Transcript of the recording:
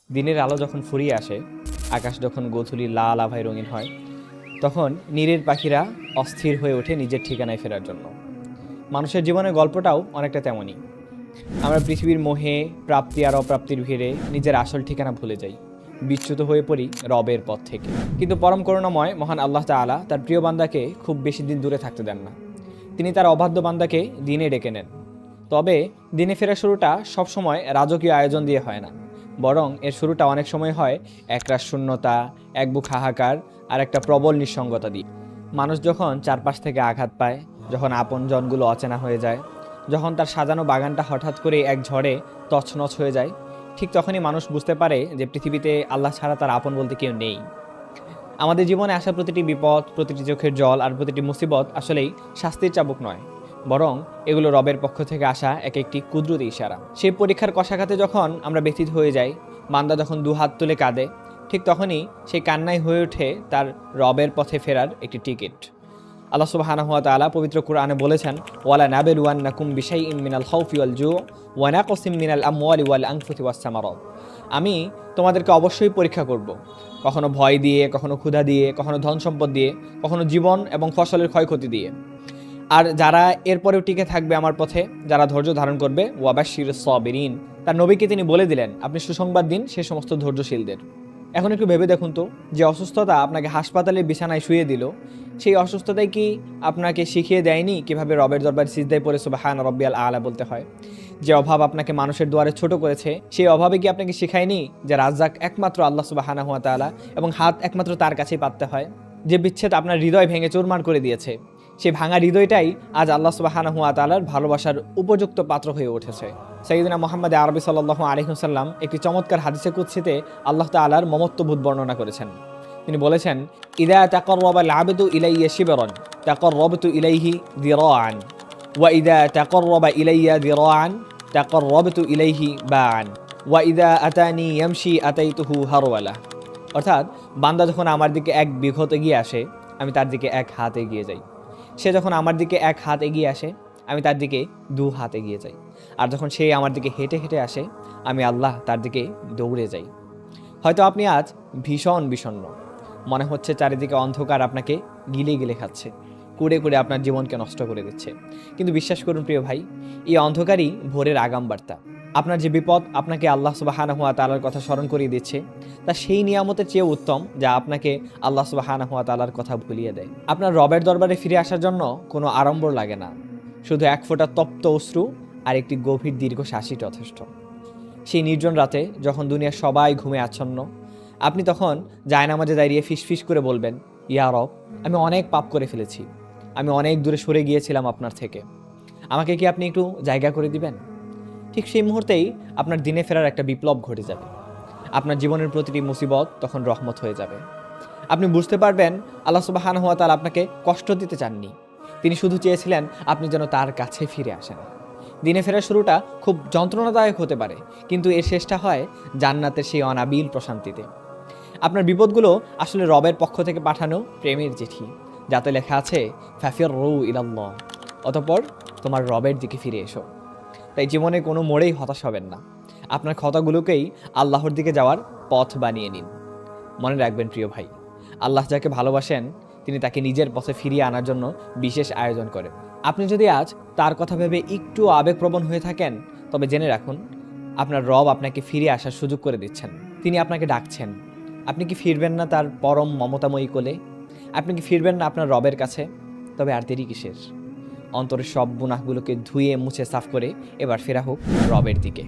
দিনের আলো যখন ফুরিয়ে আসে, আকাশ যখন গোধূলি লাল আভায় রঙিন হয়, তখন নীরের পাখিরা অস্থির হয়ে ওঠে নিজের ঠিকানায় ফেরার জন্য। মানুষের জীবনের গল্পটাও অনেকটা তেমনই। আমরা পৃথিবীর মোহে, প্রাপ্তি আর অপ্রাপ্তির ভিড়ে নিজের আসল ঠিকানা ভুলে যাই, বিচ্যুত হয়ে পড়ি রবের পথ থেকে। কিন্তু পরম করুণাময় মহান আল্লাহ তাআলা তার প্রিয় বান্দাকে খুব বেশি দিন দূরে থাকতে দেন না। তিনি তার অবাধ্য বান্দাকে দিনে ডেকে নেন। তবে দিনে ফেরার শুরুটা সবসময় রাজকীয় আয়োজন দিয়ে হয় না, বরং এর শুরুটা অনেক সময় হয় একরাশ শূন্যতা, এক বুক হাহাকার আর একটা প্রবল নিঃসঙ্গতা দিয়ে। মানুষ যখন চারপাশ থেকে আঘাত পায়, যখন আপন জনগুলো অচেনা হয়ে যায়, যখন তার সাজানো বাগানটা হঠাৎ করে এক ঝড়ে তছনছ হয়ে যায়, ঠিক তখনই মানুষ বুঝতে পারে যে পৃথিবীতে আল্লাহ ছাড়া তার আপন বলতে কেউ নেই। আমাদের জীবনে আসা প্রতিটি বিপদ, প্রতিটি চোখের জল আর প্রতিটি মুসিবত আসলেই শাস্তির চাবুক নয়, বরং এগুলো রবের পক্ষ থেকে আসা এক একটি কুদরতি ইশারা। সেই পরীক্ষার কষাঘাতে যখন আমরা ব্যথিত হয়ে যাই, বান্দা যখন দুহাত তুলে কাঁদে, ঠিক তখনই সেই কান্নাই হয়ে ওঠে তার রবের পথে ফেরার একটি টিকিট। আল্লাহ সুবহানাহু ওয়া তাআলা পবিত্র কুরআনে বলেছেন, ওয়ালা নাবলুওয়ান্নাকুম বিশাইইম মিনাল খাউফি ওয়াল জু' ওয়া নাকসিম মিনাল আমওয়ালি ওয়াল আনফুসি ওয়াস সামারাত। আমি তোমাদেরকে অবশ্যই পরীক্ষা করব, কখনো ভয় দিয়ে, কখনো ক্ষুধা দিয়ে, কখনো ধন সম্পদ দিয়ে, কখনো জীবন এবং ফসলের ক্ষয়ক্ষতি দিয়ে। আর যারা এরপরেও টিকে থাকবে আমার পথে, যারা ধৈর্য ধারণ করবে, ওয়াবাশশিরিস সাবিরিন, তার নবীকে তিনি বলে দিলেন, আপনি সুসংবাদ দিন সে সমস্ত ধৈর্যশীলদের। এখন একটু ভেবে দেখুন তো, যে অসুস্থতা আপনাকে হাসপাতালের বিছানায় শুয়ে দিল, সেই অসুস্থতাই কি আপনাকে শিখিয়ে দেয়নি কিভাবে রবের দরবারে সিজদায় পড়ে সুবহান রাব্বিয়াল আলা বলতে হয়? যে অভাব আপনাকে মানুষের দুয়ারে ছোট করেছে, সেই অভাবে কি আপনাকে শেখায়নি যে রাজ্জাক একমাত্র আল্লাহ সুবহানাহু ওয়া তাআলা এবং হাত একমাত্র তার কাছেই পাততে হয়? যে বিচ্ছেদ আপনার হৃদয় ভেঙে চুরমার করে দিয়েছে, সেই ভাঙা হৃদয়টাই আজ আল্লাহ সুবহানাহু ওয়া তাআলার ভালোবাসার উপযুক্ত পাত্র হয়ে উঠেছে। সাইয়্যিদুনা মুহাম্মদ আরবি সাল্লাল্লাহু আলাইহি ওয়াসাল্লাম একটি চমৎকার হাদিসে কুদসিতে আল্লাহ তাআলার মমত্ববোধ বর্ণনা করেছেন। তিনি বলেছেন, ইদা তাকাররাবাল আবদু ইলাইয়া শিবরান তাকাররাবতু ইলাইহি যিরাআন ওয়া ইদা তাকাররাবা ইলাইয়া যিরাআন তাকাররাবতু ইলাইহি বাআন ওয়া ইদা আতানি ইয়ামশি আতাইতুহু হারওয়ালা। অর্থাৎ বান্দা যখন আমার দিকে এক বিঘত এগিয়ে আসে, আমি তার দিকে এক হাত এগিয়ে যাই। সে যখন আমার দিকে এক হাত এগিয়ে আসে, আমি তার দিকে দু হাত এগিয়ে যাই। আর যখন সে আমার দিকে হেঁটে হেঁটে আসে, আমি আল্লাহ তার দিকে দৌড়ে যাই। হয়তো আপনি আজ ভীষণ বিষণ্ণ, মনে হচ্ছে চারিদিকে অন্ধকার আপনাকে গিলে গিলে খাচ্ছে, কুড়ে কুড়ে আপনার জীবনকে নষ্ট করে দিচ্ছে। কিন্তু বিশ্বাস করুন প্রিয় ভাই, এই অন্ধকারই ভোরের আগাম বার্তা। আপনার যে বিপদ আপনাকে আল্লাহ সুবহানাহু ওয়া তাআলার কথা স্মরণ করিয়ে দিচ্ছে, তা সেই নিয়ামতের চেয়ে উত্তম যা আপনাকে আল্লাহ সুবহানাহু ওয়া তাআলার কথা ভুলিয়ে দেয়। আপনার রবের দরবারে ফিরে আসার জন্য কোনো আড়ম্বর লাগে না, শুধু এক ফোঁটা তপ্ত অশ্রু আর একটি গভীর দীর্ঘ শ্বাসই যথেষ্ট। সেই নির্জন রাতে যখন দুনিয়ার সবাই ঘুমে আচ্ছন্ন, আপনি তখন জায়নামাজে দাঁড়িয়ে ফিসফিস করে বলবেন, ইয়া রব, আমি অনেক পাপ করে ফেলেছি, আমি অনেক দূরে সরে গিয়েছিলাম আপনার থেকে, আমাকে কি আপনি একটু জায়গা করে দিবেন? ঠিক সেই মুহূর্তেই আপনার দিনে ফেরার একটা বিপ্লব ঘটে যাবে। আপনার জীবনের প্রতিটি মুসিবত তখন রহমত হয়ে যাবে। আপনি বুঝতে পারবেন আল্লাহ সুবহানাহু ওয়া তাআলা আপনাকে কষ্ট দিতে চাননি, তিনি শুধু চেয়েছিলেন আপনি যেন তার কাছে ফিরে আসেন। দিনে ফেরার শুরুটা খুব যন্ত্রণাদায়ক হতে পারে, কিন্তু এর শেষটা হয় জান্নাতের সেই অনাবিল প্রশান্তিতে। আপনার বিপদগুলো আসলে রবের পক্ষ থেকে পাঠানো প্রেমের চিঠি, যাতে লেখা আছে ফাফিরু ইলাল্লাহ, অতঃপর তোমার রবের দিকে ফিরে এসো। তাই জীবনে কোনো মোড়েই হতাশ হবেন না, আপনার ক্ষতগুলোকেই আল্লাহর দিকে যাওয়ার পথ বানিয়ে নিন। মনে রাখবেন প্রিয় ভাই, আল্লাহ যাকে ভালোবাসেন তিনি তাকে নিজের পথে ফিরিয়ে আনার জন্য বিশেষ আয়োজন করেন। আপনি যদি আজ তার কথা ভেবে একটু আবেগপ্রবণ হয়ে থাকেন, তবে জেনে রাখুন আপনার রব আপনাকে ফিরে আসার সুযোগ করে দিচ্ছেন। তিনি আপনাকে ডাকছেন। আপনি কি ফিরবেন না তার পরম মমতাময়ী কোলে? আপনি কি ফিরবেন না আপনার রবের কাছে? তবে আর দেরি কিসের? অন্তরের সব গুনাহগুলোকে ধুয়ে মুছে সাফ করে এবার ফেরা হোক রবের দিকে।